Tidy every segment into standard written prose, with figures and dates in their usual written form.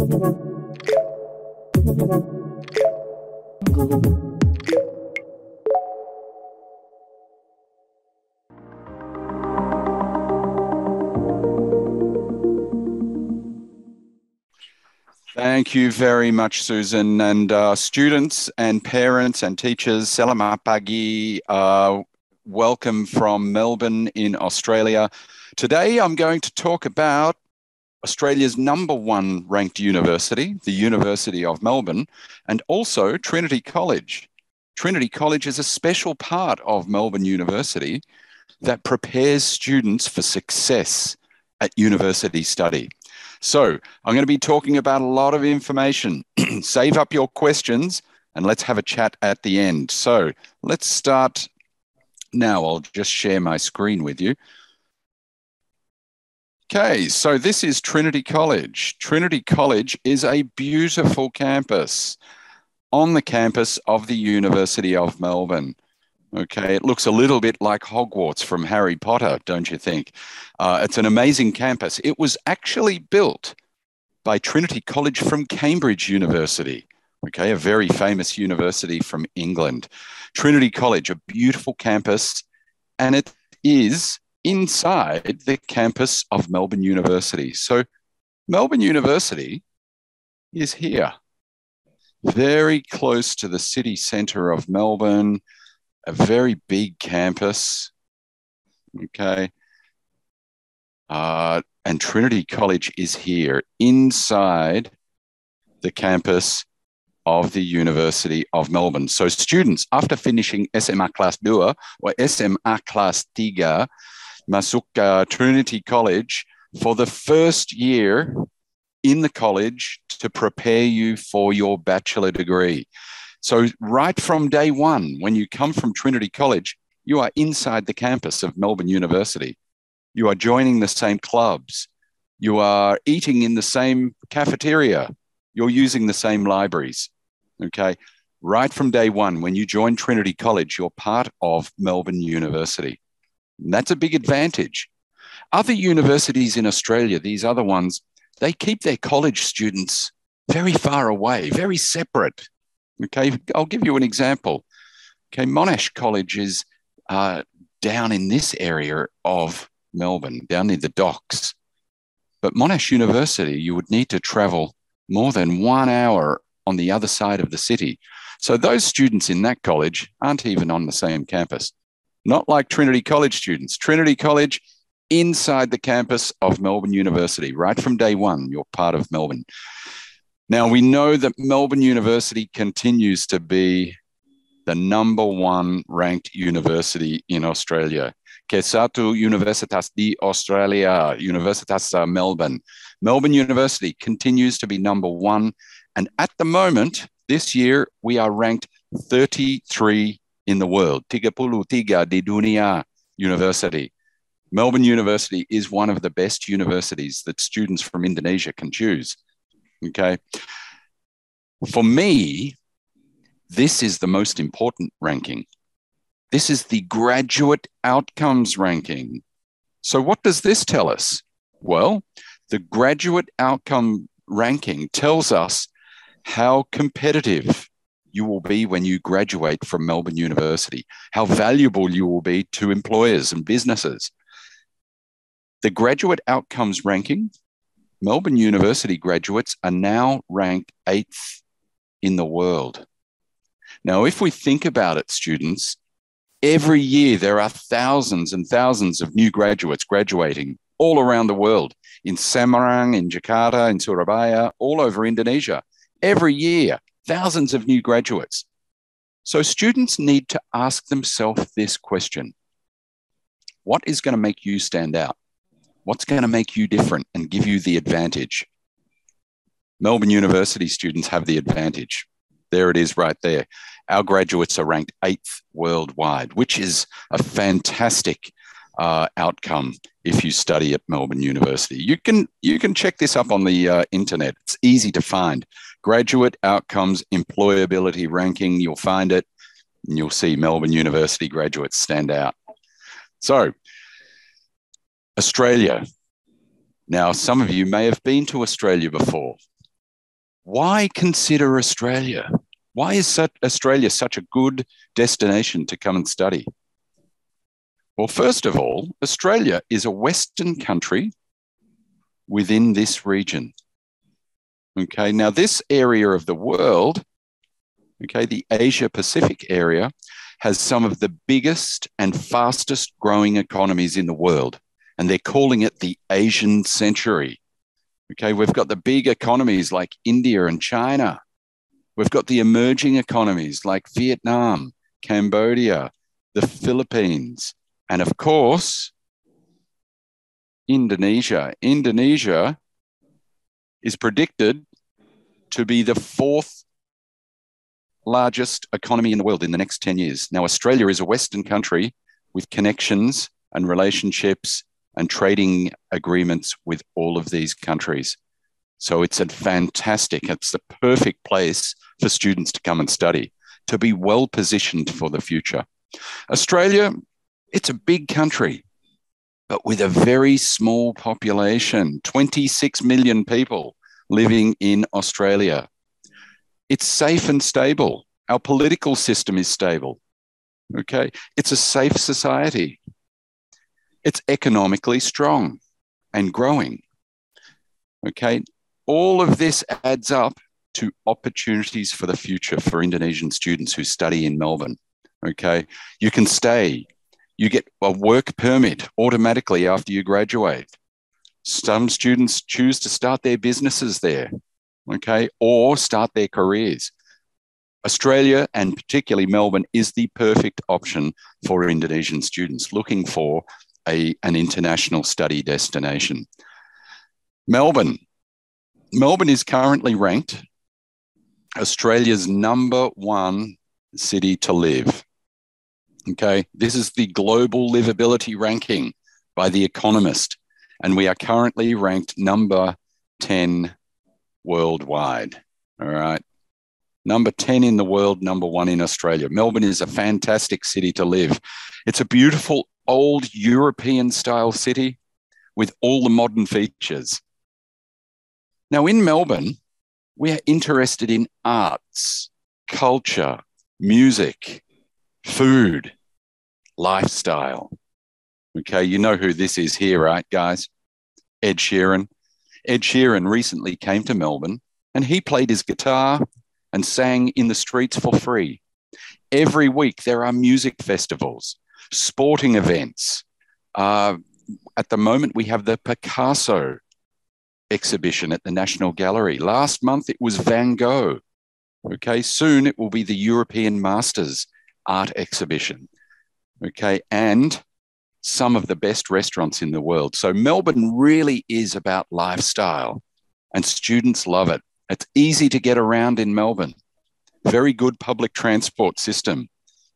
Thank you very much, Susan. And students and parents and teachers, selama pagi, welcome from Melbourne in Australia. Today, I'm going to talk about Australia's #1 ranked university, the University of Melbourne, and also Trinity College. Trinity College is a special part of Melbourne University that prepares students for success at university study. So I'm going to be talking about a lot of information. Save up your questions and let's have a chat at the end. So let's start now. I'll just share my screen with you. Okay, so this is Trinity College. Trinity College is a beautiful campus on the campus of the University of Melbourne. Okay, it looks a little bit like Hogwarts from Harry Potter, don't you think? It's an amazing campus. It was actually built by Trinity College from Cambridge University, okay, a very famous university from England. Trinity College, a beautiful campus, and it is inside the campus of Melbourne University. So Melbourne University is here, very close to the city centre of Melbourne, a very big campus, okay? And Trinity College is here inside the campus of the University of Melbourne. So students, after finishing SMA Kelas 2 or SMA Kelas 3, masuk Trinity College for the first year in the college to prepare you for your bachelor degree. So right from day one, when you come from Trinity College, you are inside the campus of Melbourne University. You are joining the same clubs. You are eating in the same cafeteria. You're using the same libraries, okay? Right from day one, when you join Trinity College, you're part of Melbourne University. And that's a big advantage. Other universities in Australia, these other ones, they keep their college students very far away, very separate. Okay, I'll give you an example. Okay, Monash College is down in this area of Melbourne, down near the docks. But Monash University, you would need to travel more than 1 hour on the other side of the city. So those students in that college aren't even on the same campus. Not like Trinity College students. Trinity College inside the campus of Melbourne University. Right from day one, you're part of Melbourne. Now, we know that Melbourne University continues to be the #1 ranked university in Australia. Ke satu Universitas di Australia, Universitas Melbourne. Melbourne University continues to be #1. And at the moment, this year, we are ranked 33 in the world. 33 di dunia university. Melbourne University is one of the best universities that students from Indonesia can choose. Okay. For me, this is the most important ranking. This is the graduate outcomes ranking. So what does this tell us? Well, the graduate outcome ranking tells us how competitive you will be when you graduate from Melbourne University, how valuable you will be to employers and businesses. The graduate outcomes ranking, Melbourne University graduates are now ranked 8th in the world. Now, if we think about it, students, every year there are thousands and thousands of new graduates graduating all around the world, in Semarang, in Jakarta, in Surabaya, all over Indonesia. Every year, thousands of new graduates. So students need to ask themselves this question: what is going to make you stand out? What's going to make you different and give you the advantage? Melbourne University students have the advantage. There it is right there. Our graduates are ranked 8th worldwide, which is a fantastic outcome if you study at Melbourne University. You can check this up on the internet. It's easy to find. Graduate Outcomes Employability Ranking, you'll find it, and you'll see Melbourne University graduates stand out. So, Australia. Now, some of you may have been to Australia before. Why consider Australia? Why is Australia such a good destination to come and study? Well, first of all, Australia is a Western country within this region. Okay, now this area of the world, okay, the Asia Pacific area, has some of the biggest and fastest growing economies in the world, and they're calling it the Asian century. Okay, we've got the big economies like India and China. We've got the emerging economies like Vietnam, Cambodia, the Philippines, and of course, Indonesia. Indonesia is predicted to be the fourth largest economy in the world in the next 10 years. Now, Australia is a Western country with connections and relationships and trading agreements with all of these countries. So it's a fantastic, it's the perfect place for students to come and study, to be well positioned for the future. Australia, it's a big country, but with a very small population, 26 million people living in Australia. It's safe and stable. Our political system is stable. Okay. It's a safe society. It's economically strong and growing. Okay. All of this adds up to opportunities for the future for Indonesian students who study in Melbourne. Okay. You can stay. You get a work permit automatically after you graduate. Some students choose to start their businesses there, okay, or start their careers. Australia, and particularly Melbourne, is the perfect option for Indonesian students looking for an international study destination. Melbourne is currently ranked Australia's #1 city to live. Okay, this is the global livability ranking by The Economist, and we are currently ranked number 10 worldwide. All right, number 10 in the world, #1 in Australia. Melbourne is a fantastic city to live. It's a beautiful old European style city with all the modern features. Now in Melbourne, we are interested in arts, culture, music, food, lifestyle. Okay, you know who this is here, right, guys? Ed Sheeran. Ed Sheeran recently came to Melbourne and he played his guitar and sang in the streets for free. Every week there are music festivals, sporting events. At the moment, we have the Picasso exhibition at the National Gallery. Last month, it was Van Gogh. Okay, soon it will be the European Masters art exhibition. Okay, and some of the best restaurants in the world. So Melbourne really is about lifestyle, and students love it. It's easy to get around in Melbourne. Very good public transport system.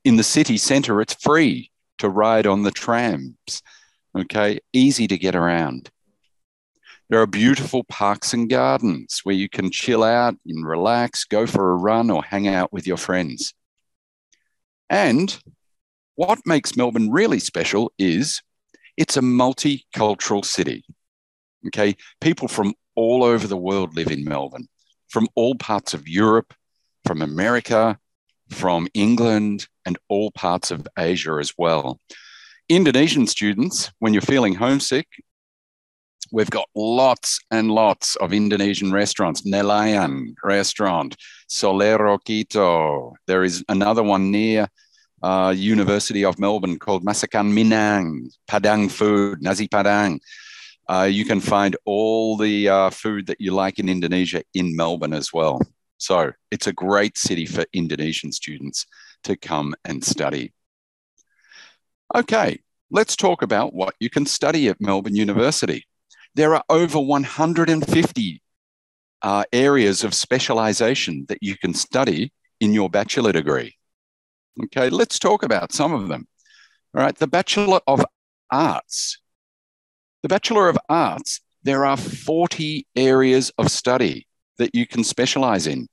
In the city centre, it's free to ride on the trams. Okay, easy to get around. There are beautiful parks and gardens where you can chill out and relax, go for a run or hang out with your friends. And what makes Melbourne really special is it's a multicultural city. Okay, people from all over the world live in Melbourne, from all parts of Europe, from America, from England, and all parts of Asia as well. Indonesian students, when you're feeling homesick, we've got lots and lots of Indonesian restaurants. Nelayan restaurant, Solero Quito. There is another one near University of Melbourne called Masakan Minang, Padang food, nasi Padang. You can find all the food that you like in Indonesia in Melbourne as well. So it's a great city for Indonesian students to come and study. Okay, let's talk about what you can study at Melbourne University. There are over 150 areas of specialization that you can study in your bachelor degree. Okay, let's talk about some of them. All right, the Bachelor of Arts. The Bachelor of Arts, there are 40 areas of study that you can specialize in.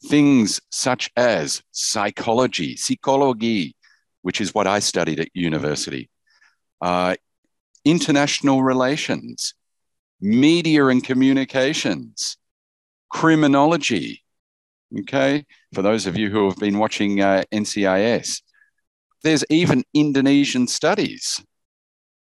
Things such as psychology, psikologi, which is what I studied at university, international relations, media and communications, criminology, okay, for those of you who have been watching NCIS. There's even Indonesian studies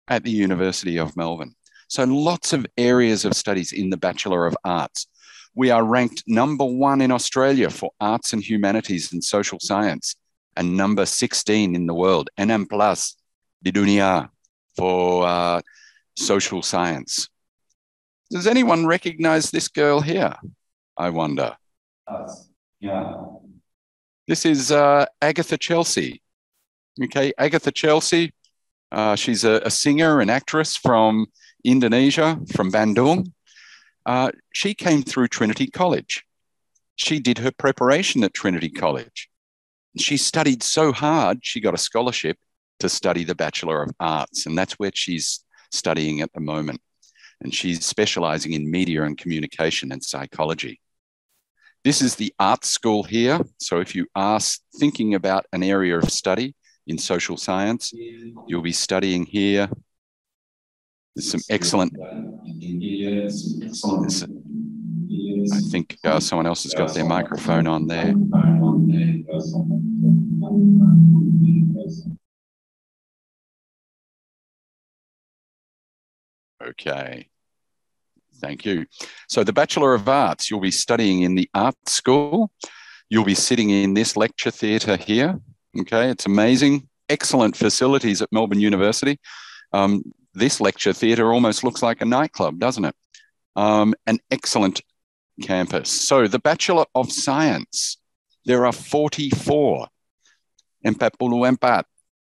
at the University of Melbourne. So lots of areas of studies in the Bachelor of Arts. We are ranked #1 in Australia for arts and humanities and social science, and number 16 in the world, 6 di dunia for social science. Does anyone recognize this girl here? I wonder. Yeah. This is Agatha Chelsea. Okay, Agatha Chelsea. She's a singer and actress from Indonesia, from Bandung. She came through Trinity College. She did her preparation at Trinity College. She studied so hard, she got a scholarship to study the Bachelor of Arts, and that's where she's studying at the moment. And she's specializing in media and communication and psychology. This is the art school here. So if you are thinking about an area of study in social science, you'll be studying here. There's some excellent. I think someone else has got their microphone on there. Okay. Thank you. So the Bachelor of Arts, you'll be studying in the art school. You'll be sitting in this lecture theatre here. Okay, it's amazing. Excellent facilities at Melbourne University. This lecture theatre almost looks like a nightclub, doesn't it? An excellent campus. So the Bachelor of Science, there are 44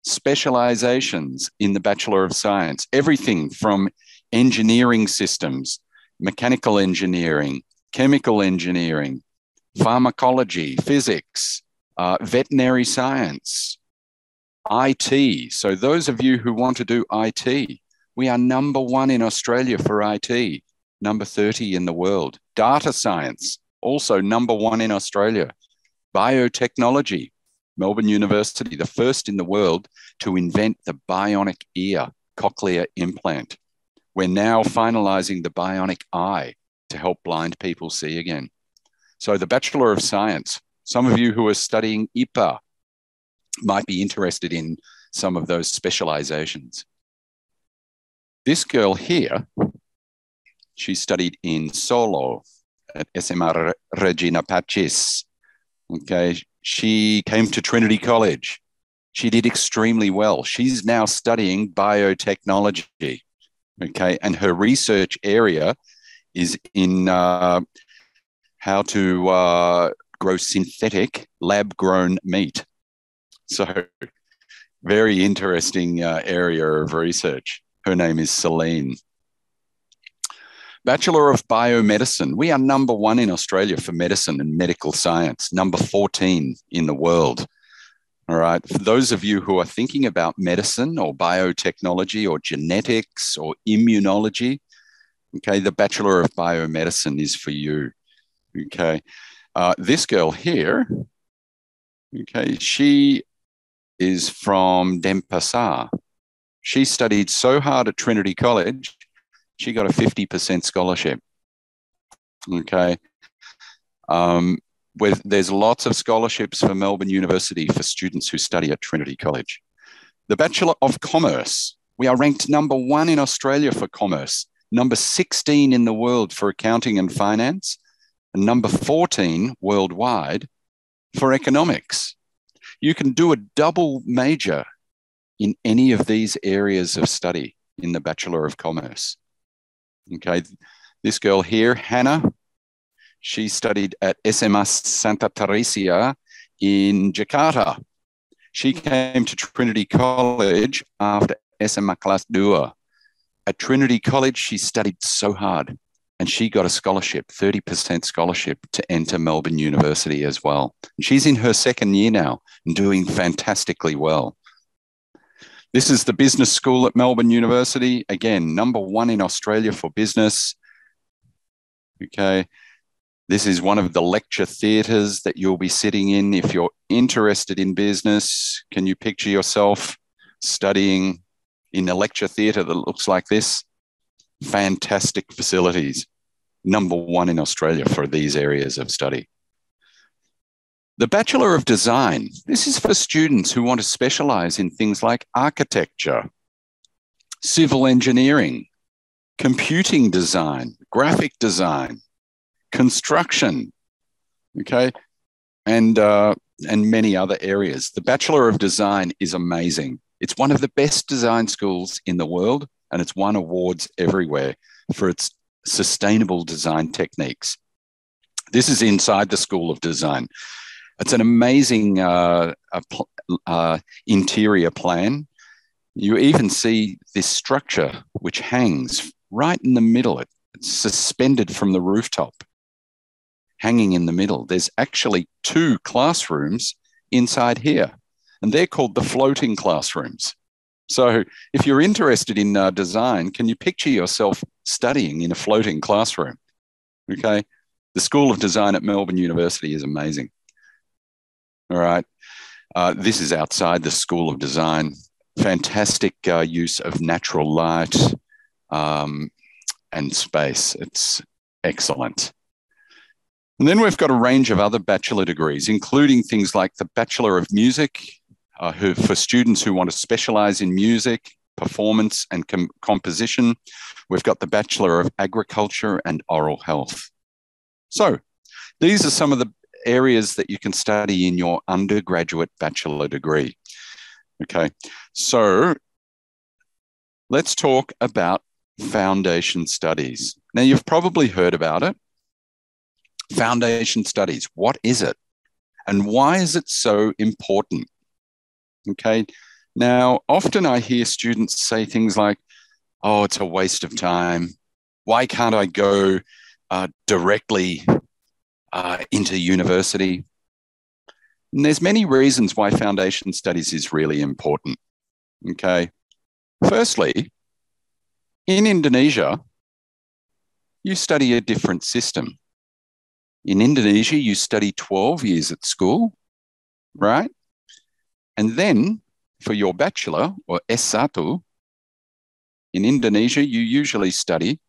specializations in the Bachelor of Science. Everything from engineering systems, mechanical engineering, chemical engineering, pharmacology, physics, veterinary science, IT. So those of you who want to do IT, we are #1 in Australia for IT, number 30 in the world. Data science, also #1 in Australia. Biotechnology, Melbourne University, the first in the world to invent the bionic ear cochlear implant. We're now finalizing the bionic eye to help blind people see again. So the Bachelor of Science, some of you who are studying IPA might be interested in some of those specializations. This girl here, she studied in Solo at SMA Regina Pacis. Okay, she came to Trinity College. She did extremely well. She's now studying biotechnology. Okay, and her research area is in how to grow synthetic lab-grown meat. So very interesting area of research. Her name is Celine. Bachelor of Biomedicine. We are #1 in Australia for medicine and medical science, number 14 in the world. All right. For those of you who are thinking about medicine or biotechnology or genetics or immunology, okay, the Bachelor of Biomedicine is for you. Okay. This girl here, okay, she is from Denpasar. She studied so hard at Trinity College, she got a 50% scholarship. Okay. There's lots of scholarships for Melbourne University for students who study at Trinity College. The Bachelor of Commerce. We are ranked #1 in Australia for commerce, number 16 in the world for accounting and finance, and number 14 worldwide for economics. You can do a double major in any of these areas of study in the Bachelor of Commerce. Okay, this girl here, Hannah, she studied at SMA Santa Teresa in Jakarta. She came to Trinity College after SMA Kelas 2. At Trinity College, she studied so hard and she got a scholarship, 30% scholarship to enter Melbourne University as well. She's in her second year now and doing fantastically well. This is the business school at Melbourne University. Again, #1 in Australia for business. Okay. This is one of the lecture theatres that you'll be sitting in if you're interested in business. Can you picture yourself studying in a lecture theatre that looks like this? Fantastic facilities. number one in Australia for these areas of study. The Bachelor of Design, this is for students who want to specialize in things like architecture, civil engineering, computing design, graphic design, construction, okay, and many other areas. The Bachelor of Design is amazing. It's one of the best design schools in the world, and it's won awards everywhere for its sustainable design techniques. This is inside the School of Design. It's an amazing interior plan. You even see this structure which hangs right in the middle. It's suspended from the rooftop, hanging in the middle. There's actually 2 classrooms inside here, and they're called the floating classrooms. So if you're interested in design, can you picture yourself studying in a floating classroom? Okay. The School of Design at Melbourne University is amazing. All right. This is outside the School of Design. Fantastic use of natural light and space. It's excellent. And then we've got a range of other bachelor degrees, including things like the Bachelor of Music, for students who want to specialize in music, performance, and composition. We've got the Bachelor of Agriculture and Oral Health. So these are some of the areas that you can study in your undergraduate bachelor degree. Okay, so let's talk about foundation studies. Now, you've probably heard about it. Foundation studies, what is it? And why is it so important? Okay, now, often I hear students say things like, oh, it's a waste of time. Why can't I go directly into university? And there's many reasons why foundation studies is really important. Okay, firstly, in Indonesia, you study a different system. In Indonesia, you study 12 years at school, right? And then for your bachelor or S1, in Indonesia, you usually study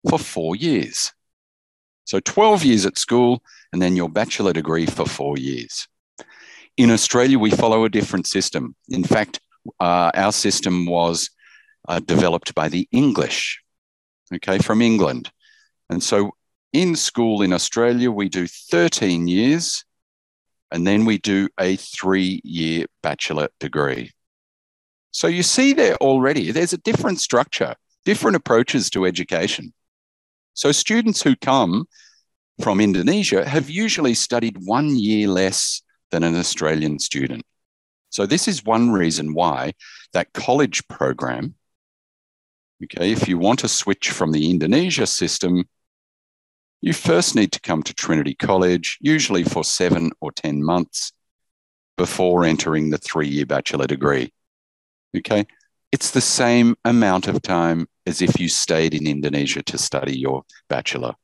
for 4 years. So 12 years at school and then your bachelor degree for 4 years. In Australia, we follow a different system. In fact, our system was developed by the English, okay, from England. And so in school in Australia, we do 13 years and then we do a 3-year bachelor degree. So you see there already, there's a different structure, different approaches to education. So students who come from Indonesia have usually studied 1 year less than an Australian student. So this is one reason why that college program, okay, if you want to switch from the Indonesia system, you first need to come to Trinity College, usually for 7 or 10 months before entering the 3-year bachelor degree. Okay, it's the same amount of time as if you stayed in Indonesia to study your bachelor.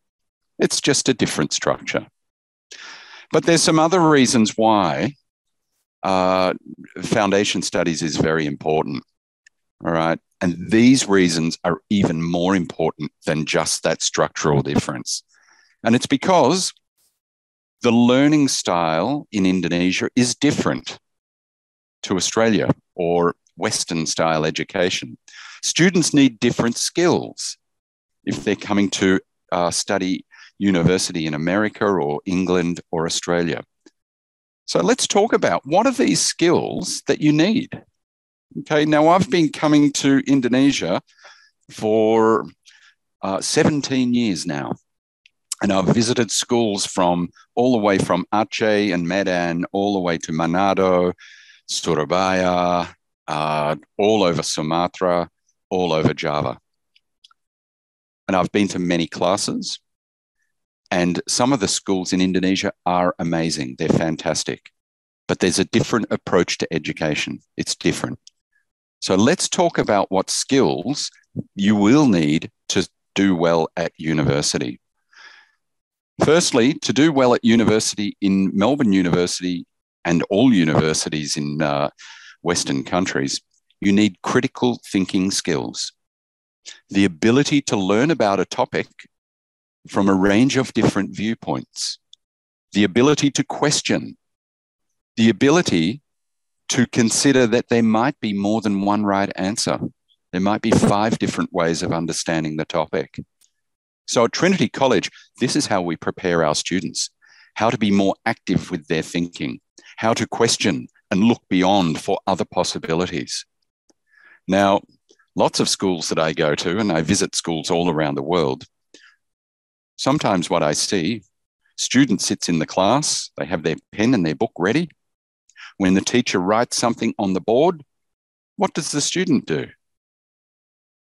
It's just a different structure. But there's some other reasons why foundation studies is very important, all right? And these reasons are even more important than just that structural difference. And it's because the learning style in Indonesia is different to Australia or Western style education. Students need different skills if they're coming to study university in America or England or Australia. So let's talk about what are these skills that you need. Okay, now I've been coming to Indonesia for 17 years now. And I've visited schools from all the way from Aceh and Medan, all the way to Manado, Surabaya, all over Sumatra, all over Java. And I've been to many classes. And some of the schools in Indonesia are amazing. They're fantastic. But there's a different approach to education. It's different. So let's talk about what skills you will need to do well at university. Firstly, to do well at university in Melbourne University and all universities in Western countries, you need critical thinking skills. The ability to learn about a topic from a range of different viewpoints, the ability to question, the ability to consider that there might be more than one right answer. There might be 5 different ways of understanding the topic. So at Trinity College, this is how we prepare our students, how to be more active with their thinking, how to question and look beyond for other possibilities. Now, lots of schools that I go to, and I visit schools all around the world, sometimes what I see, student sits in the class, they have their pen and their book ready. When the teacher writes something on the board, what does the student do?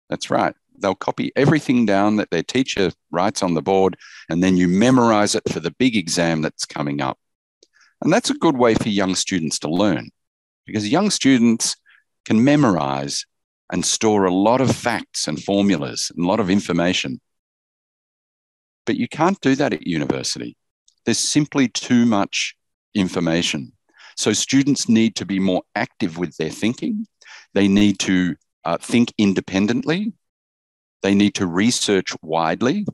That's right. They'll copy everything down that their teacher writes on the board, and then you memorize it for the big exam that's coming up. And that's a good way for young students to learn, because young students can memorize and store a lot of facts and formulas and a lot of information. But you can't do that at university. There's simply too much information. So students need to be more active with their thinking. They need to think independently. They need to research widely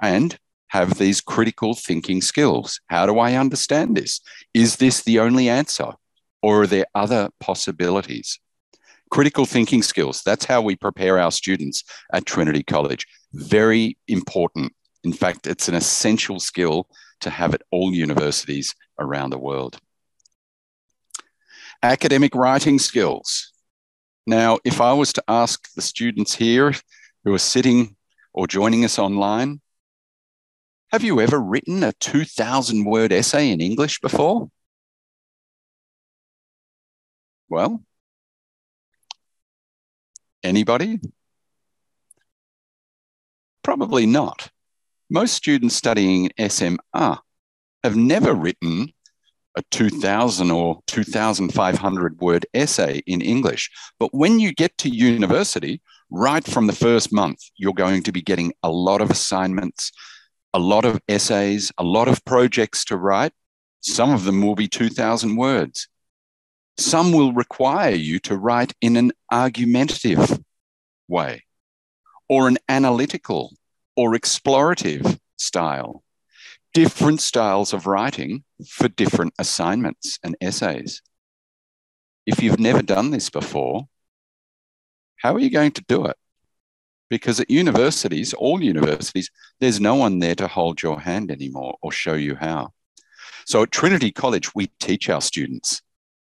and have these critical thinking skills. How do I understand this? Is this the only answer, or are there other possibilities? Critical thinking skills, that's how we prepare our students at Trinity College. Very important. In fact, it's an essential skill to have at all universities around the world. Academic writing skills. Now, if I was to ask the students here who are sitting or joining us online, have you ever written a 2,000-word essay in English before? Well, anybody? Probably not. Most students studying SMA have never written a 2,000 or 2,500 word essay in English. But when you get to university, right from the first month, you're going to be getting a lot of assignments, a lot of essays, a lot of projects to write. Some of them will be 2,000 words. Some will require you to write in an argumentative way, or an analytical or explorative style. Different styles of writing for different assignments and essays. If you've never done this before, how are you going to do it? Because at universities, all universities, there's no one there to hold your hand anymore or show you how. So at Trinity College, we teach our students,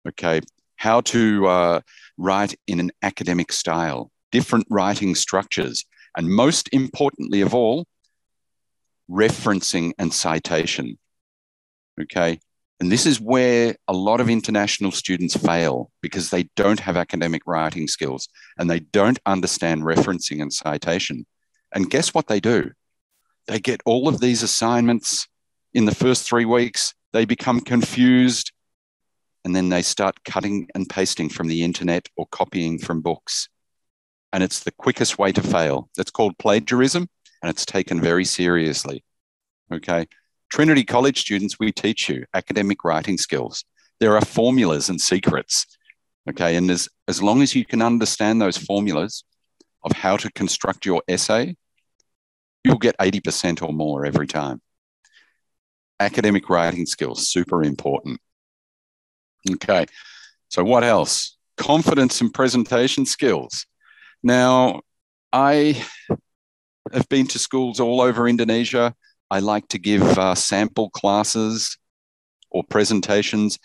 okay, how to write in an academic style, different writing structures, and most importantly of all, referencing and citation, okay? And this is where a lot of international students fail, because they don't have academic writing skills and they don't understand referencing and citation. And guess what they do? They get all of these assignments in the first 3 weeks, they become confused, and then they start cutting and pasting from the internet or copying from books. And it's the quickest way to fail. That's called plagiarism, and it's taken very seriously, okay? Trinity College students, we teach you academic writing skills. There are formulas and secrets, okay? And as long as you can understand those formulas of how to construct your essay, you'll get 80% or more every time. Academic writing skills, super important. Okay, so what else? Confidence and presentation skills. Now, I have been to schools all over Indonesia. I like to give sample classes or presentations.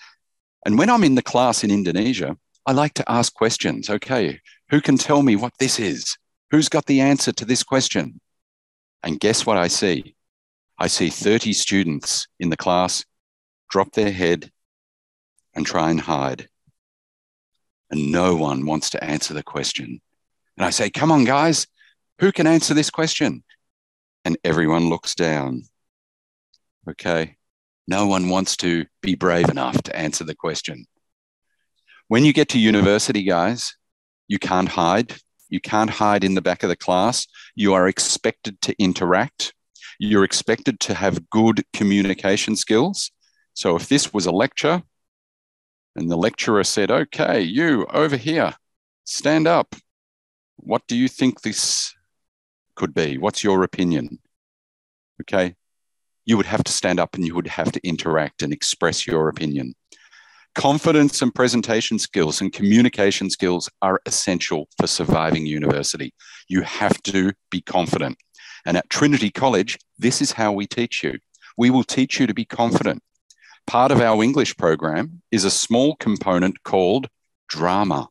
And when I'm in the class in Indonesia, I like to ask questions. Okay, who can tell me what this is? Who's got the answer to this question? And guess what I see? I see 30 students in the class drop their head and try and hide. And no one wants to answer the question. And I say, come on, guys, who can answer this question? And everyone looks down. Okay. No one wants to be brave enough to answer the question. When you get to university, guys, you can't hide. You can't hide in the back of the class. You are expected to interact. You're expected to have good communication skills. So if this was a lecture and the lecturer said, okay, you over here, stand up. What do you think this could be? What's your opinion? okay? You would have to stand up and you would have to interact and express your opinion. Confidence and presentation skills and communication skills are essential for surviving university. You have to be confident. And at Trinity College, this is how we teach you. We will teach you to be confident. Part of our English program is a small component called drama.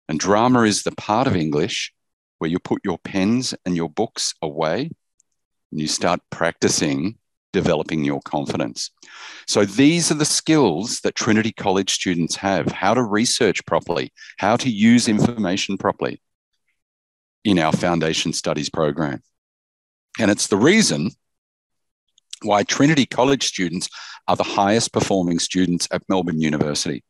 And drama is the part of English where you put your pens and your books away and you start practicing developing your confidence. So these are the skills that Trinity College students have: how to research properly, how to use information properly in our Foundation Studies program. And it's the reason why Trinity College students are the highest performing students at Melbourne University.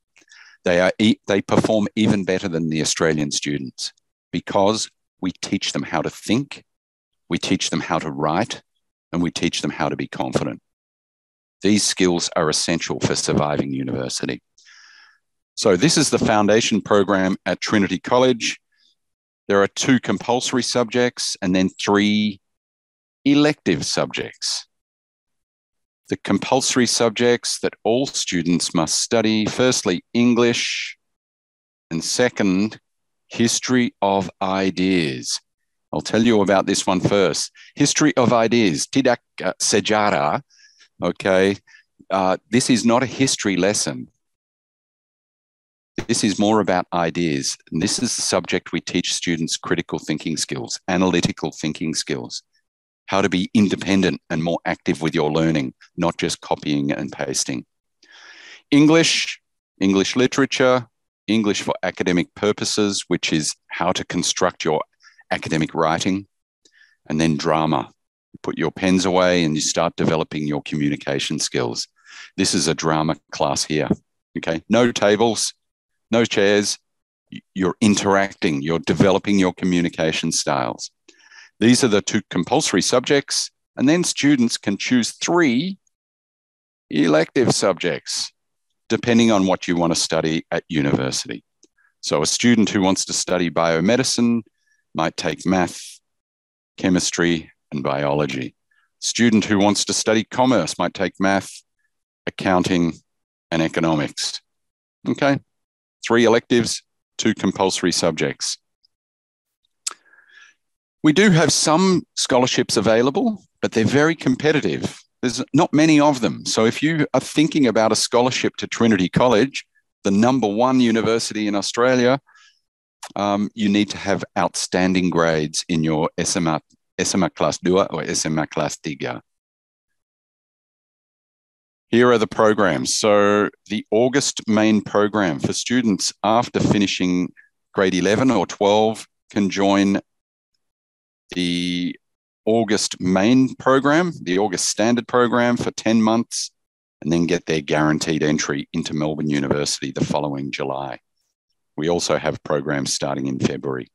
They perform even better than the Australian students because we teach them how to think, we teach them how to write, and we teach them how to be confident. These skills are essential for surviving university. So this is the foundation program at Trinity College. There are 2 compulsory subjects and then 3 elective subjects. The compulsory subjects that all students must study: firstly, English, and second, history of ideas. I'll tell you about this one first. History of ideas, secara, okay? This is not a history lesson. This is more about ideas. And this is the subject we teach students: critical thinking skills, analytical thinking skills, how to be independent and more active with your learning, not just copying and pasting. English, English literature, English for academic purposes, which is how to construct your academic writing, and then drama. You put your pens away and you start developing your communication skills. This is a drama class here, okay? No tables, no chairs. You're interacting, you're developing your communication styles. These are the 2 compulsory subjects, and then students can choose 3 elective subjects, depending on what you want to study at university. So a student who wants to study biomedicine might take math, chemistry, and biology. Student who wants to study commerce might take math, accounting, and economics. Okay, 3 electives, 2 compulsory subjects. We do have some scholarships available, but they're very competitive. There's not many of them. So if you are thinking about a scholarship to Trinity College, the #1 university in Australia, you need to have outstanding grades in your SMA Kelas 2 or SMA Kelas 3. Here are the programs. So the August main program for students after finishing grade 11 or 12 can join the August main program, the August standard program for 10 months, and then get their guaranteed entry into Melbourne University the following July. We also have programs starting in February.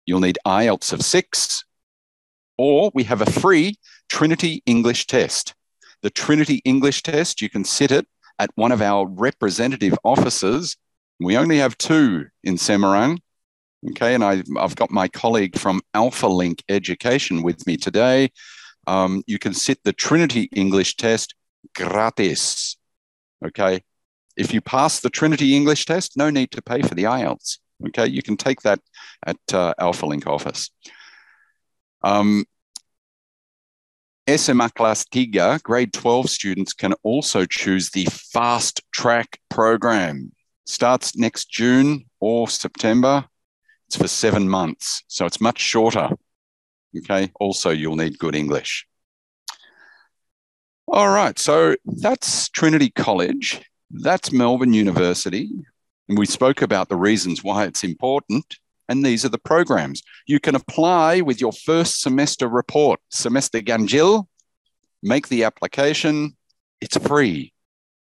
You'll need IELTS of 6, or we have a free Trinity English test. The Trinity English test, you can sit it at one of our representative offices. We only have 2 in Semarang. Okay, and I've got my colleague from Alpha Link Education with me today. You can sit the Trinity English test gratis. Okay, if you pass the Trinity English test, no need to pay for the IELTS. Okay, you can take that at Alpha Link office. SMA Kelas 3, grade 12 students can also choose the fast track program. Starts next June or September. It's for 7 months, so it's much shorter. Okay, also you'll need good English. All right, so that's Trinity College. That's Melbourne University. And we spoke about the reasons why it's important. And these are the programs. You can apply with your first semester report, semester ganjil, make the application. It's free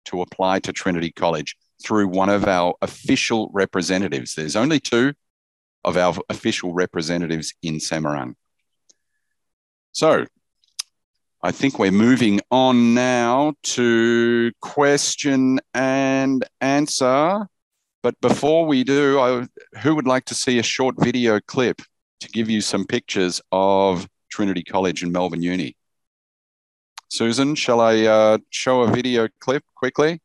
to apply to Trinity College through one of our official representatives. There's only 2 of our official representatives in Semarang. So I think we're moving on now to question and answer. But before we do, who would like to see a short video clip to give you some pictures of Trinity College and Melbourne Uni? Susan, shall I show a video clip quickly?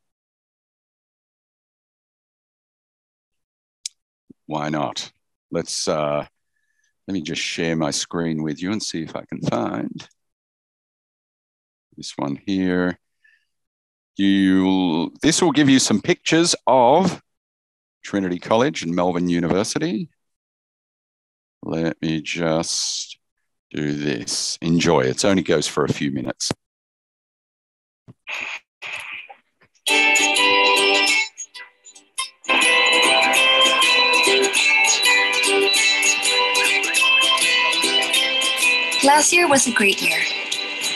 Why not? Let me just share my screen with you and see if I can find this one here. This will give you some pictures of Trinity College and Melbourne University. Let me just do this. Enjoy. It only goes for a few minutes. Last year was a great year.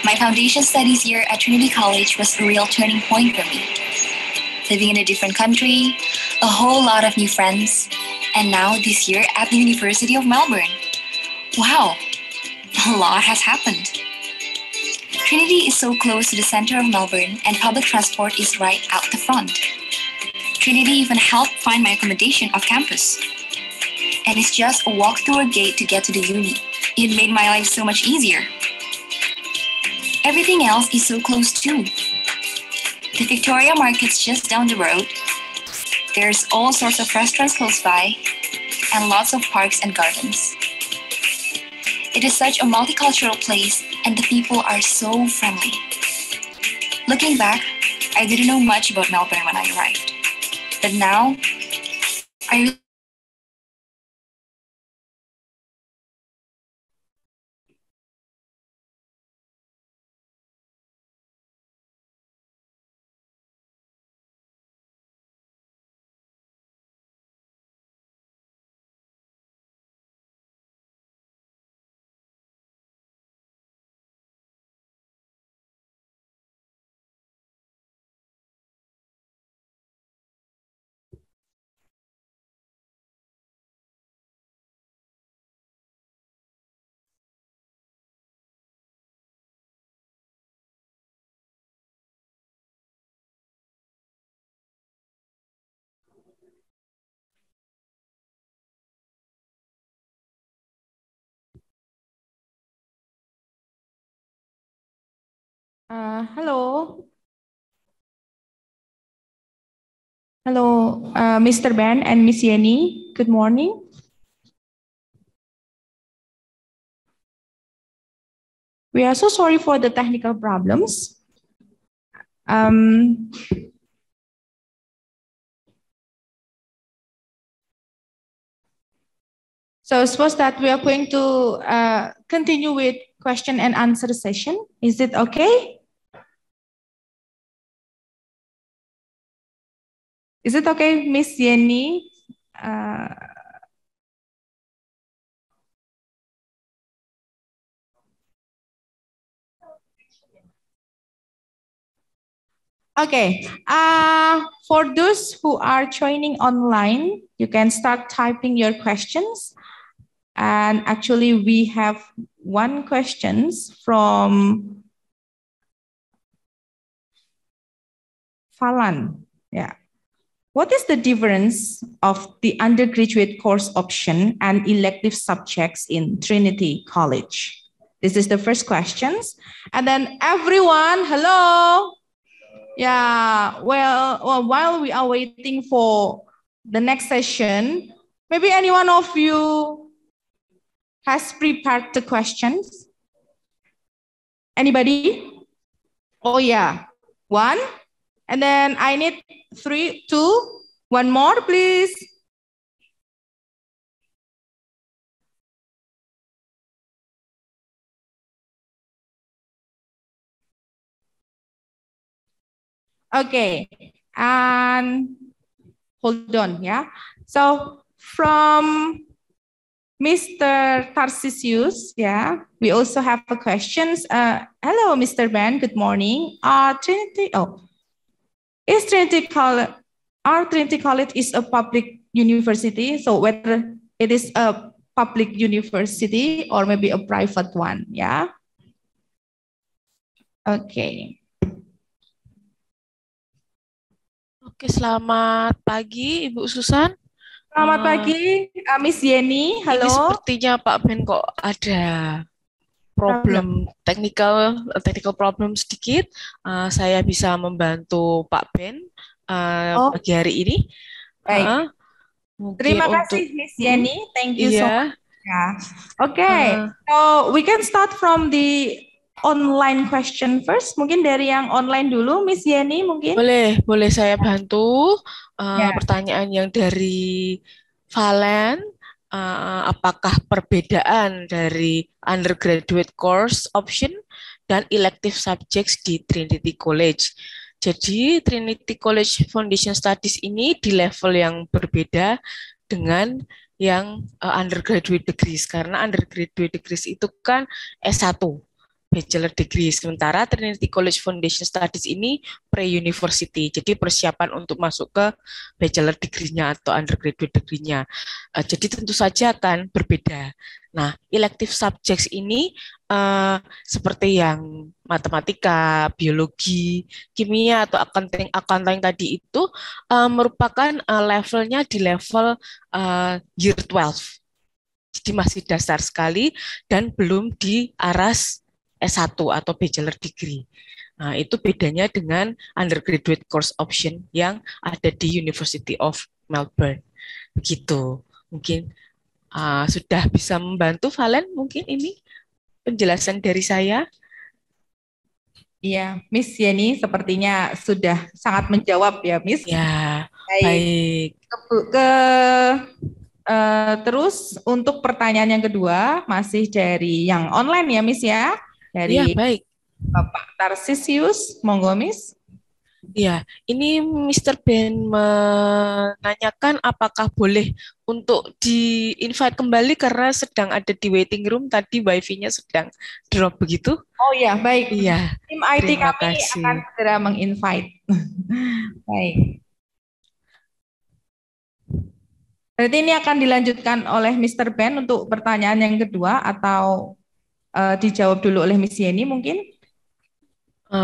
My foundation studies year at Trinity College was a real turning point for me. Living in a different country, a whole lot of new friends, and now this year at the University of Melbourne. Wow, a lot has happened. Trinity is so close to the center of Melbourne and public transport is right out the front. Trinity even helped find my accommodation off campus. And it's just a walk through a gate to get to the uni. It made my life so much easier. Everything else is so close too. The Victoria Market's just down the road. There's all sorts of restaurants close by and lots of parks and gardens. It is such a multicultural place and the people are so friendly. Looking back, I didn't know much about Melbourne when I arrived. But now, I Hello. Hello, Mr. Ben and Miss Yeni. Good morning. We are so sorry for the technical problems. So suppose that we are going to continue with question and answer session. Is it okay? Is it okay, Miss Yeni? Okay, for those who are joining online, you can start typing your questions. And actually we have one question from Falan. Yeah. What is the difference of the undergraduate course option and elective subjects in Trinity College? This is the first question. And then everyone, hello. Yeah, well, while we are waiting for the next session, maybe any one of you has prepared the questions? Anybody? Oh yeah, one. And then I need 3, 2, one more, please. Okay, and hold on, yeah. So from Mr. Tarsisius, yeah, we also have a question. Hello, Mr. Ben, good morning. Is Trinity College, our Trinity College is a public university, so whether it is a public university or maybe a private one, yeah? Okay. Oke, selamat pagi Ibu Susan. Selamat pagi, Miss Yeni. Halo. Ini sepertinya Pak Ben kok ada technical problem sedikit. Saya bisa membantu Pak Ben pagi hari ini. Baik. Terima kasih Miss Yeni. Thank you so much. Okay. So we can start from the online question first. Mungkin dari yang online dulu, Miss Yeni mungkin. Boleh saya bantu. Pertanyaan yang dari Valen. Apakah perbedaan dari undergraduate course option dan elective subjects di Trinity College? Jadi Trinity College Foundation Studies ini di level yang berbeda dengan yang undergraduate degrees, karena undergraduate degrees itu kan S1, bachelor degree, sementara Trinity College Foundation Studies ini pre-university, jadi persiapan untuk masuk ke bachelor degree-nya atau undergraduate degree-nya. Jadi tentu saja akan berbeda. Nah, elective subjects ini seperti yang matematika, biologi, kimia, atau accounting tadi itu merupakan levelnya di level year 12. Jadi masih dasar sekali dan belum di aras S1 atau bachelor degree. Nah, itu bedanya dengan undergraduate course option yang ada di University of Melbourne. Begitu. Mungkin sudah bisa membantu Valen, mungkin ini penjelasan dari saya. Iya, Miss Yeni sepertinya sudah sangat menjawab ya, Miss. Ya, baik. Terus untuk pertanyaan yang kedua masih dari yang online ya, Miss ya. Dari baik. Bapak Tarsisius, monggo Miss. Ya, ini Mr. Ben menanyakan apakah boleh untuk di-invite kembali karena sedang ada di waiting room, tadi wifi-nya sedang drop begitu. Oh ya, baik. Iya. Tim IT kami akan segera meng-invite. Baik. Berarti ini akan dilanjutkan oleh Mr. Ben untuk pertanyaan yang kedua atau dijawab dulu oleh Miss Yeni mungkin?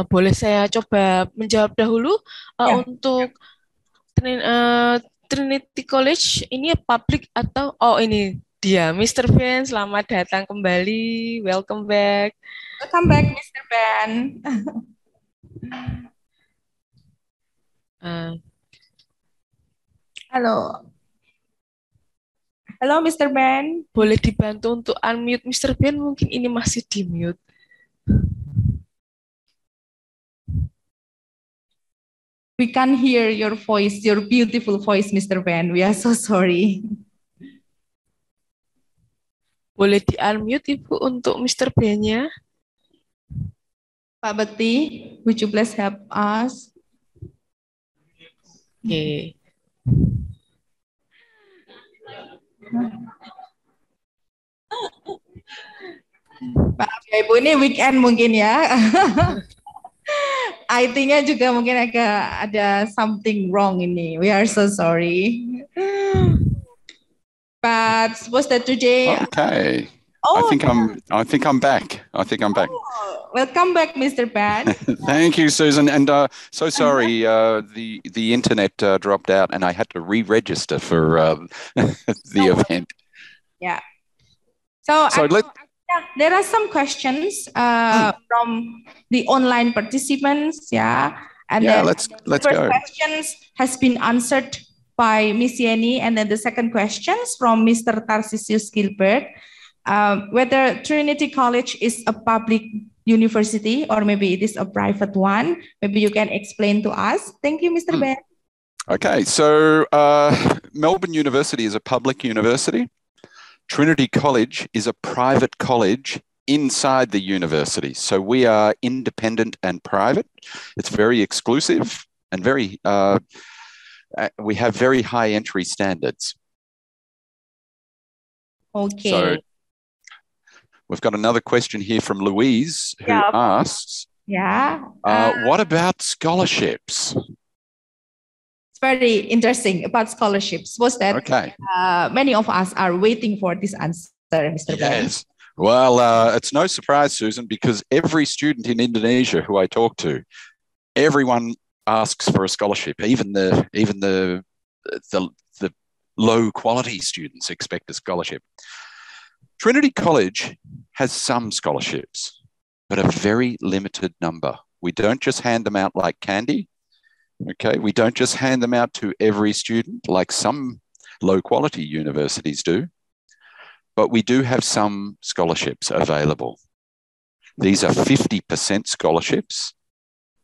Boleh saya coba menjawab dahulu untuk Trinity College ini public atau ini dia Mr. Ben, selamat datang kembali, welcome back. Welcome back Mr. Ben. Halo. Halo Mr. Ben. Boleh dibantu untuk unmute Mr. Ben, mungkin ini masih di mute. We can't hear your voice, your beautiful voice, Mr. Ben. We are so sorry. Boleh di-unmute Ibu untuk Mr. Ben-nya? Pak Bekti, would you please help us? Oke. Maaf ya Ibu, ini weekend mungkin ya. IT-nya juga mungkin agak ada something wrong ini. We are so sorry. But suppose that today. Okay. I think I'm back. Welcome back, Mr. Ben. Thank you, Susan. And so sorry, the internet dropped out, and I had to re-register for the event. Yeah. So there are some questions from the online participants. Yeah. And let's go. Questions has been answered by Miss Yeni, and then the second questions from Mr. Tarsisius Gilbert. Whether Trinity College is a public university or maybe it is a private one. Maybe you can explain to us. Thank you, Mr. Ben. Okay, so Melbourne University is a public university. Trinity College is a private college inside the university. So we are independent and private. It's very exclusive and we have very high entry standards. Okay. So we've got another question here from Louise who asks, what about scholarships? It's very interesting about scholarships. Was that many of us are waiting for this answer, Mr. Ben? Yes. Well, it's no surprise, Susan, because every student in Indonesia who I talk to, everyone asks for a scholarship. Even the low quality students expect a scholarship. Trinity College has some scholarships, but a very limited number. We don't just hand them out like candy. Okay, we don't just hand them out to every student like some low quality universities do, but we do have some scholarships available. These are 50% scholarships.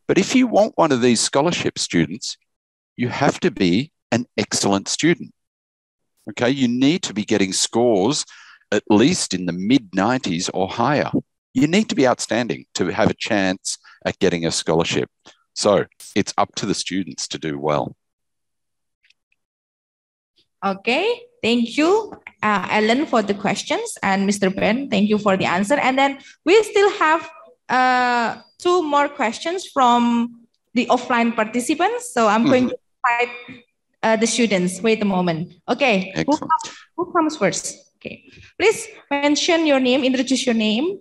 But if you want one of these scholarship students, you have to be an excellent student. Okay, you need to be getting scores at least in the mid-90s or higher. You need to be outstanding to have a chance at getting a scholarship. So it's up to the students to do well. Okay, thank you, Ellen, for the questions, and Mr. Ben, thank you for the answer. And then we still have two more questions from the offline participants. So I'm going to invite the students. Wait a moment. Okay, who comes first? Okay, please mention your name, introduce your name,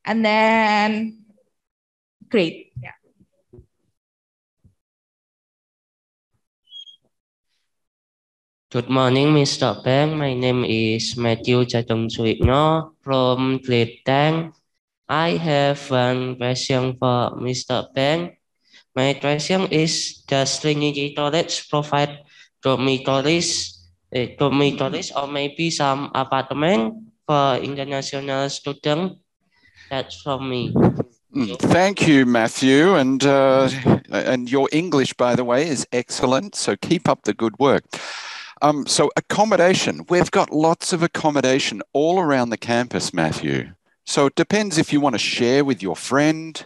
and then great. Yeah. Good morning, Mr. Peng. My name is Matthew Jatong Suigno from grade 10. I have one question for Mr. Peng. My question is, does Trinity College provide dormitories or maybe some apartment for international students? That's from me. Thank you, Matthew. And your English, by the way, is excellent. So keep up the good work. So accommodation, we've got lots of accommodation all around the campus, Matthew. So it depends if you want to share with your friend,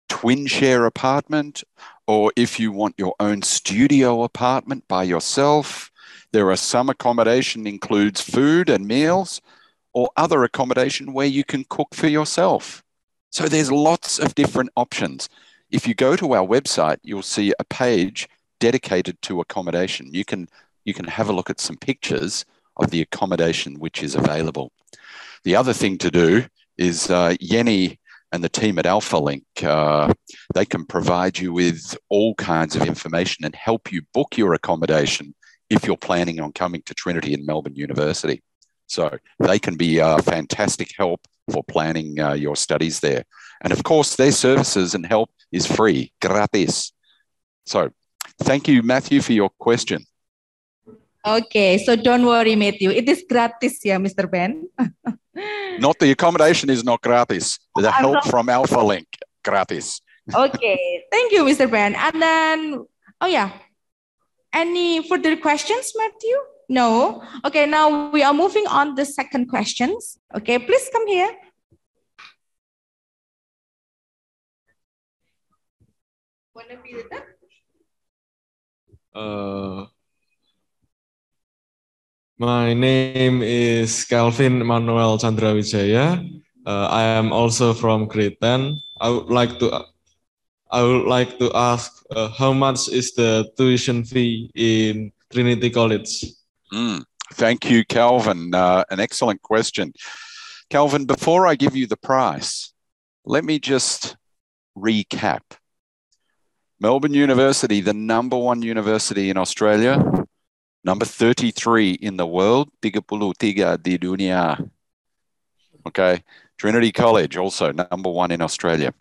twin share apartment, or if you want your own studio apartment by yourself. There are some accommodation includes food and meals, or other accommodation where you can cook for yourself. So there's lots of different options. If you go to our website, you'll see a page dedicated to accommodation. You can have a look at some pictures of the accommodation which is available. The other thing to do is Yenny and the team at AlphaLink, they can provide you with all kinds of information and help you book your accommodation if you're planning on coming to Trinity and Melbourne University. So they can be fantastic help for planning your studies there. And of course, their services and help is free, gratis. So thank you, Matthew, for your question. Okay, so don't worry, Matthew. It is gratis, yeah, Mr. Ben. Not the accommodation is not gratis. The help from AlphaLink, gratis. Okay, thank you, Mr. Ben. And then, oh yeah, any further questions, Matthew? No. Okay, now we are moving on the second questions. Okay, please come here. Wanna be the My name is Calvin Manuel Chandrawijaya. I am also from grade 10. I would like to ask how much is the tuition fee in Trinity College? Thank you, Calvin. An excellent question. Calvin, before I give you the price, let me just recap. Melbourne University, the #1 university in Australia, number 33 in the world, 33 di dunia. Okay, Trinity College, also #1 in Australia.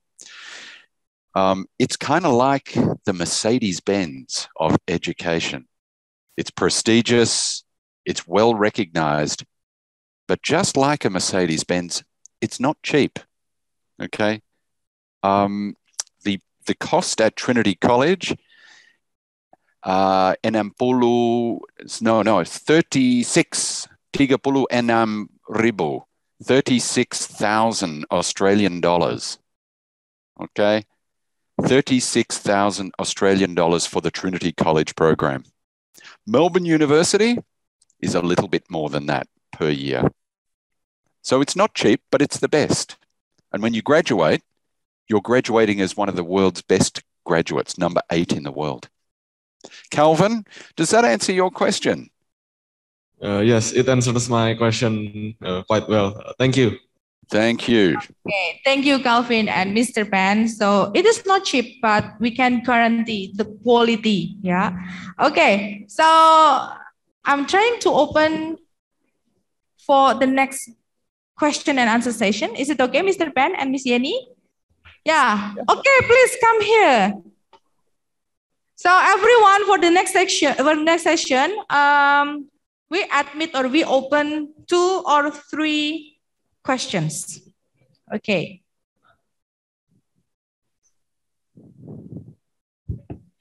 It's kind of like the Mercedes-Benz of education. It's prestigious, it's well recognized, but just like a Mercedes-Benz, it's not cheap. Okay, the cost at Trinity College, 36,000 Australian dollars. Okay, 36,000 Australian dollars for the Trinity College program. Melbourne University is a little bit more than that per year. So it's not cheap, but it's the best. And when you graduate, you're graduating as one of the world's best graduates, number 8 in the world. Calvin, does that answer your question? Yes, it answers my question quite well. Thank you. Thank you. Okay, thank you, Calvin and Mr. Ben. So it is not cheap, but we can guarantee the quality. Yeah. Okay, so I'm trying to open for the next question and answer session. Is it okay, Mr. Ben and Miss Yeni? Yeah. Okay, please come here. So everyone, for the next session, we admit or we open 2 or 3 questions. Okay.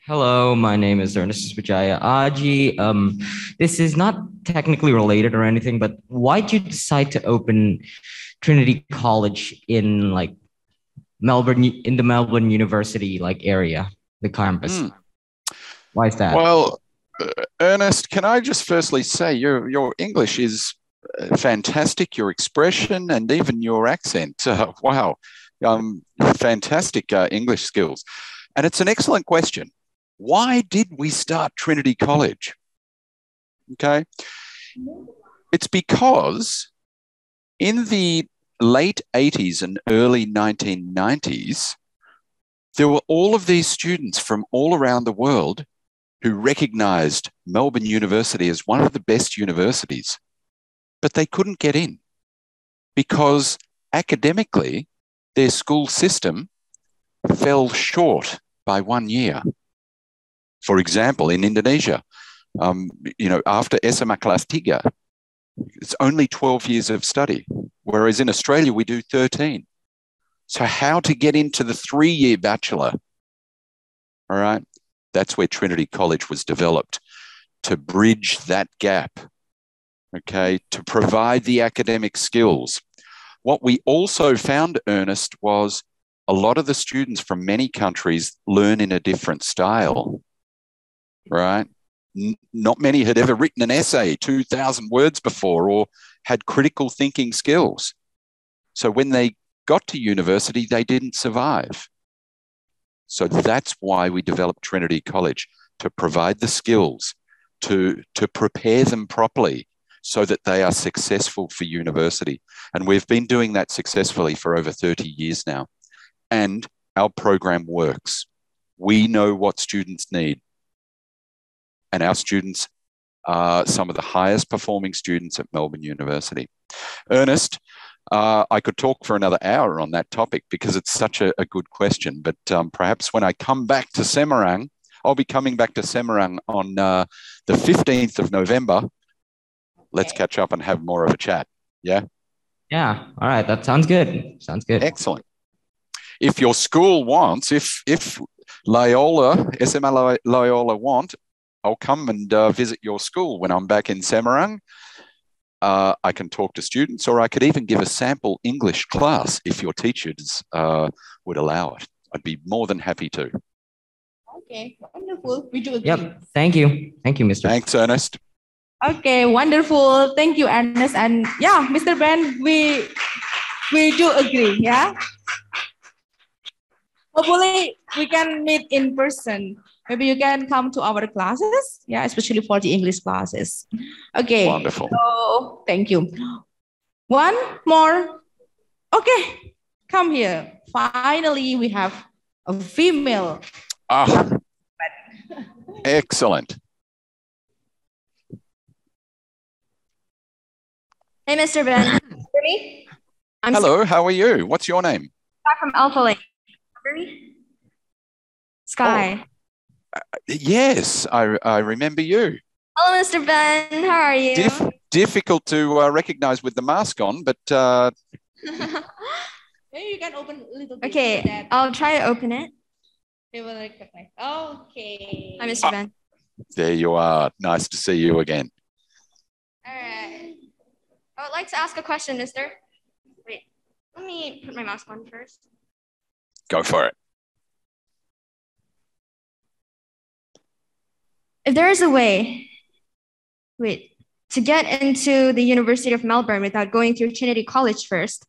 Hello, my name is Ernest Vijaya Aji. This is not technically related or anything, but why did you decide to open Trinity College in like Melbourne, in the Melbourne University area, the campus? Why is that? Well, Ernest, can I just firstly say your English is fantastic, your expression and even your accent. Wow, fantastic English skills. And it's an excellent question. Why did we start Trinity College? Okay. It's because in the late 80s and early 1990s, there were all of these students from all around the world who recognized Melbourne University as one of the best universities, but they couldn't get in because academically their school system fell short by 1 year. For example, in Indonesia, after SMA Kelas 3, it's only 12 years of study, whereas in Australia we do 13. So how to get into the 3-year bachelor? All right. That's where Trinity College was developed, to bridge that gap, okay, to provide the academic skills. What we also found, Ernest, was a lot of the students from many countries learn in a different style, right? Not many had ever written an essay, 2,000 words before, or had critical thinking skills. So when they got to university, they didn't survive. So that's why we developed Trinity College, to provide the skills, to prepare them properly so that they are successful for university. And we've been doing that successfully for over 30 years now. And our program works. We know what students need. And our students are some of the highest performing students at Melbourne University. Ernest, I could talk for another hour on that topic because it's such a good question. But perhaps when I come back to Semarang, I'll be coming back to Semarang on the 15th of November. Let's catch up and have more of a chat. Yeah? Yeah. All right. That sounds good. Sounds good. Excellent. If your school wants, if Loyola, SMA Loyola want, I'll come and visit your school when I'm back in Semarang. I can talk to students, or I could even give a sample English class if your teachers would allow it. I'd be more than happy to. Okay, wonderful. We do agree. Yep. Thank you. Thank you, Mr. Thanks, Ernest. Okay, wonderful. Thank you, Ernest. And yeah, Mr. Ben, we do agree. Yeah. Hopefully, we can meet in person. Maybe you can come to our classes. Yeah, especially for the English classes. Okay. Wonderful. So, thank you. One more. Okay, come here. Finally, we have a female. Ah, excellent. Hey, Mr. Ben. Hear me? Hello, how are you? What's your name? Sky from Alpha Lake. Hear me? Sky. Oh, yes, I remember you. Hello, Mr. Ben. How are you? Difficult to recognize with the mask on, but... Maybe you can open a little bit. Okay, I'll try to open it. Okay. Hi, Mr. Ben. There you are. Nice to see you again. All right. I would like to ask a question, mister. Wait, let me put my mask on first. Go for it. If there is a way, to get into the University of Melbourne without going through Trinity College first,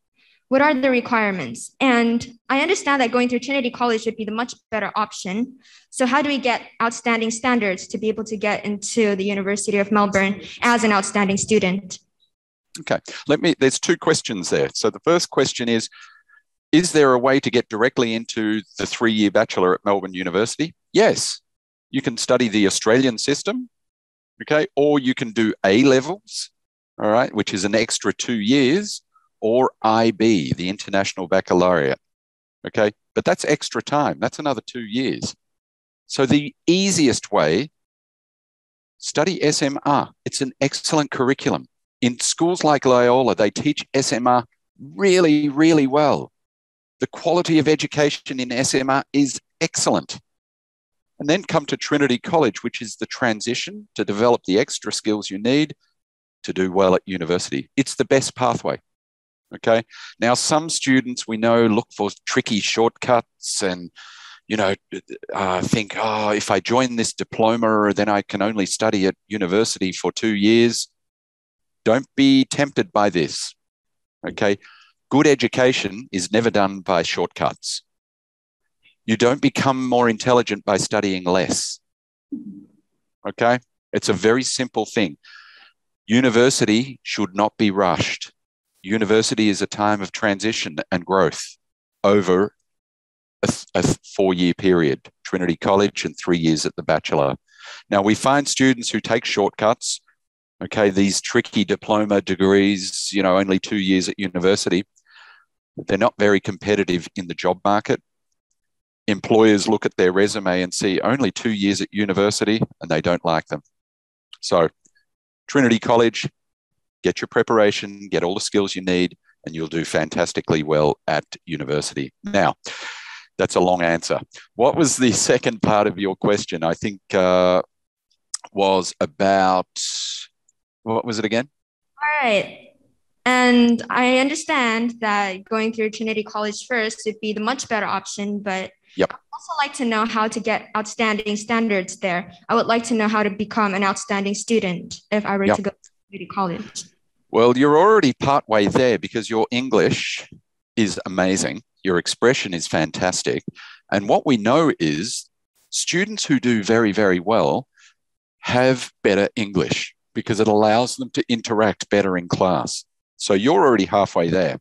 what are the requirements? And I understand that going through Trinity College would be the much better option. So how do we get outstanding standards to be able to get into the University of Melbourne as an outstanding student? Okay, there's two questions there. So the first question is there a way to get directly into the 3-year bachelor at Melbourne University? Yes, you can study the Australian system, okay, or you can do A-levels, all right, which is an extra 2 years, or IB, the International Baccalaureate. Okay, but that's extra time. That's another 2 years. So the easiest way, study SMR. It's an excellent curriculum. In schools like Loyola, they teach SMR really, really well. The quality of education in SMR is excellent. And then come to Trinity College, which is the transition to develop the extra skills you need to do well at university. It's the best pathway. Okay. Now, some students we know look for tricky shortcuts and, you know, think, oh, if I join this diploma, then I can only study at university for 2 years. Don't be tempted by this. Okay. Good education is never done by shortcuts. You don't become more intelligent by studying less. Okay. It's a very simple thing. University should not be rushed. University is a time of transition and growth over a 4-year period, Trinity College and 3 years at the bachelor. Now, we find students who take shortcuts, okay, these tricky diploma degrees, you know, only 2 years at university. They're not very competitive in the job market. Employers look at their resume and see only 2 years at university and they don't like them. So Trinity College, get your preparation, get all the skills you need, and you'll do fantastically well at university. Now, that's a long answer. What was the second part of your question? I think was about, what was it again? All right. And I understand that going through Trinity College first would be the much better option, but yep. I'd also like to know how to get outstanding standards there. I would like to know how to become an outstanding student if I were yep. to go to Trinity College. Well, you're already partway there because your English is amazing. Your expression is fantastic. And what we know is students who do very, very well have better English because it allows them to interact better in class. So you're already halfway there.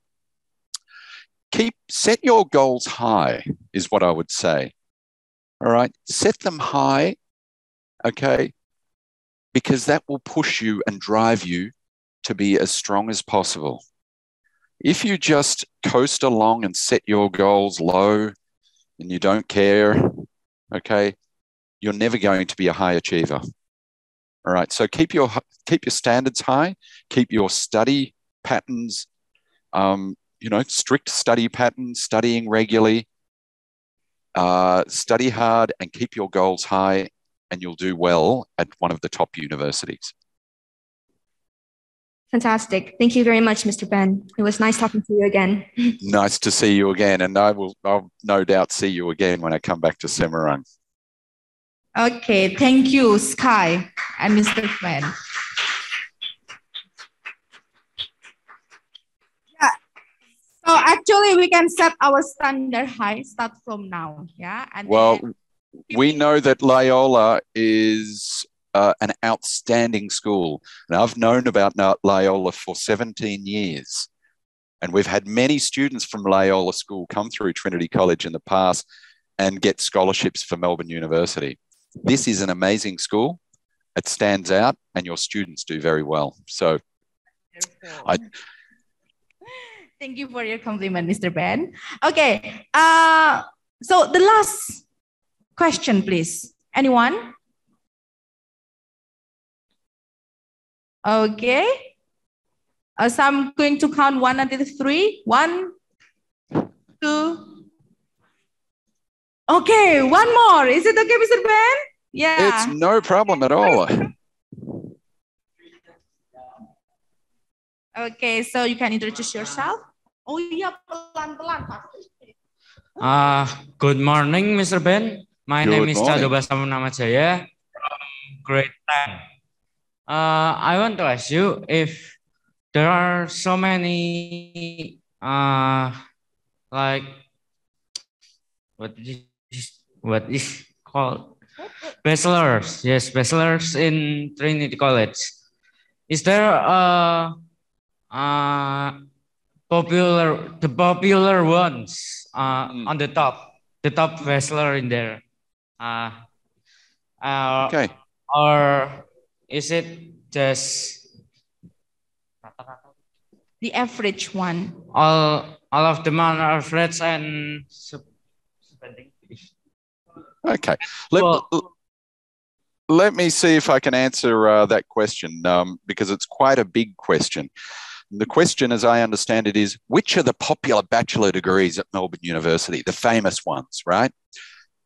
Set your goals high is what I would say. All right. Set them high. Okay. Because that will push you and drive you to be as strong as possible. If you just coast along and set your goals low and you don't care, okay, you're never going to be a high achiever. All right. So keep your standards high, keep your study patterns, you know, strict study patterns, studying regularly, study hard and keep your goals high, and you'll do well at one of the top universities. Fantastic. Thank you very much, Mr. Ben. It was nice talking to you again. Nice to see you again. And I'll no doubt see you again when I come back to Semarang. Okay. Thank you, Sky and Mr. Ben. Yeah. So actually we can set our standard high start from now. Yeah. And well, we know that Loyola is an outstanding school. And I've known about Loyola for 17 years. And we've had many students from Loyola School come through Trinity College in the past and get scholarships for Melbourne University. This is an amazing school. It stands out and your students do very well. So thank you for your compliment, Mr. Ben. Okay. So the last question, please. Anyone? Okay. So I'm going to count 1 until 3. 1, 2. Okay, one more. Is it okay, Mr. Ben? Yeah. It's no problem at all. Okay, so you can introduce yourself. Oh iya, pelan-pelan. Good morning, Mr. Ben. My name is Cadobasa Namajaya from grade 10. I want to ask you if there are so many like what is called bachelors? Yes, bachelors in Trinity College. Is there the popular ones on the top bachelor in there? Okay. Or is it just The average one. All of them are average and okay. Let me see if I can answer that question because it's quite a big question. The question, as I understand it, is which are the popular bachelor degrees at Melbourne University, the famous ones, right?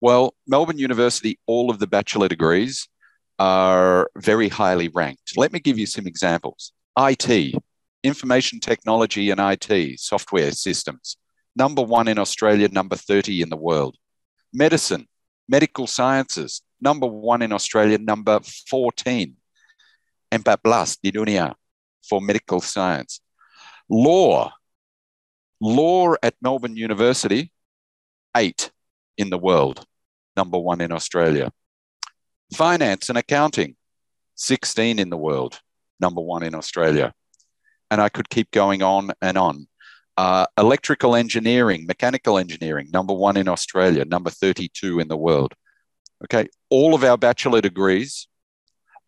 Well, Melbourne University, all of the bachelor degrees are very highly ranked. Let me give you some examples. IT, information technology and IT, software systems, #1 in Australia, #30 in the world. Medicine, medical sciences, #1 in Australia, #14. 14 di dunia for medical science. Law at Melbourne University, 8 in the world, #1 in Australia. Finance and accounting, 16 in the world, #1 in Australia. And I could keep going on and on. Electrical engineering, mechanical engineering, #1 in Australia, #32 in the world. Okay, all of our bachelor degrees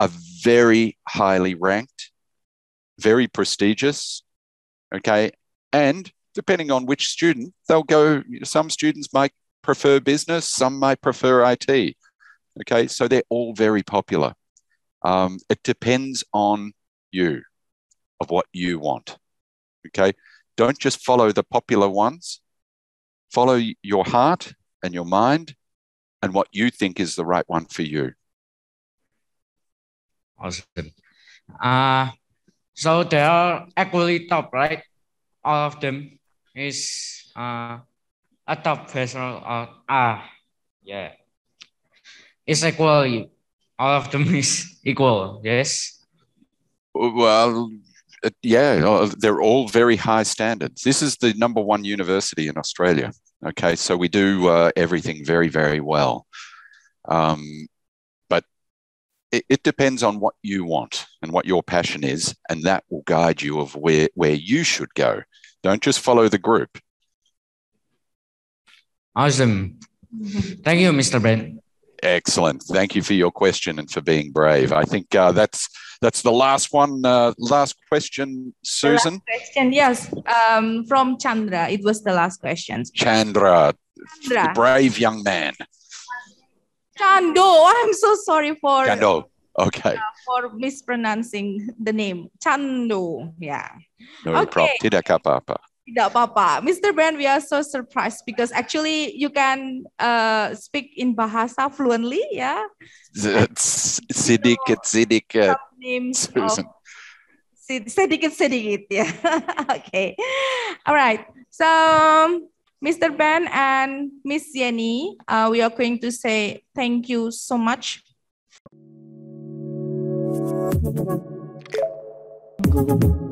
are very highly ranked, very prestigious, okay? And depending on which student, they'll go, some students might prefer business, some might prefer IT, okay? So they're all very popular. It depends on you, of what you want, okay? Don't just follow the popular ones. Follow your heart and your mind and what you think is the right one for you. Awesome. So they are equally top, right? All of them is a top vessel. Yeah. It's equal. All of them is equal, yes? Well, yeah, they're all very high standards. This is the #1 university in Australia. Okay, so we do everything very, very well. But it depends on what you want and what your passion is, and that will guide you of where you should go. Don't just follow the group. Awesome. Thank you, Mr. Ben. Excellent. Thank you for your question and for being brave. I think that's the last one. Last question, Susan. The last question, yes, from Chandra. It was the last question. Chandra, the brave young man. Chando. I'm so sorry for Chando. Okay. For mispronouncing the name. Chando. Yeah. No problem. Tidak apa-apa. Tidak apa-apa. Mr. Ben, we are so surprised because actually you can speak in bahasa fluently, yeah? Sedikit. Names Susan. Sedikit, yeah. Okay. All right. So, Mr. Ben and Miss Yeni, we are going to say thank you so much. Thank you.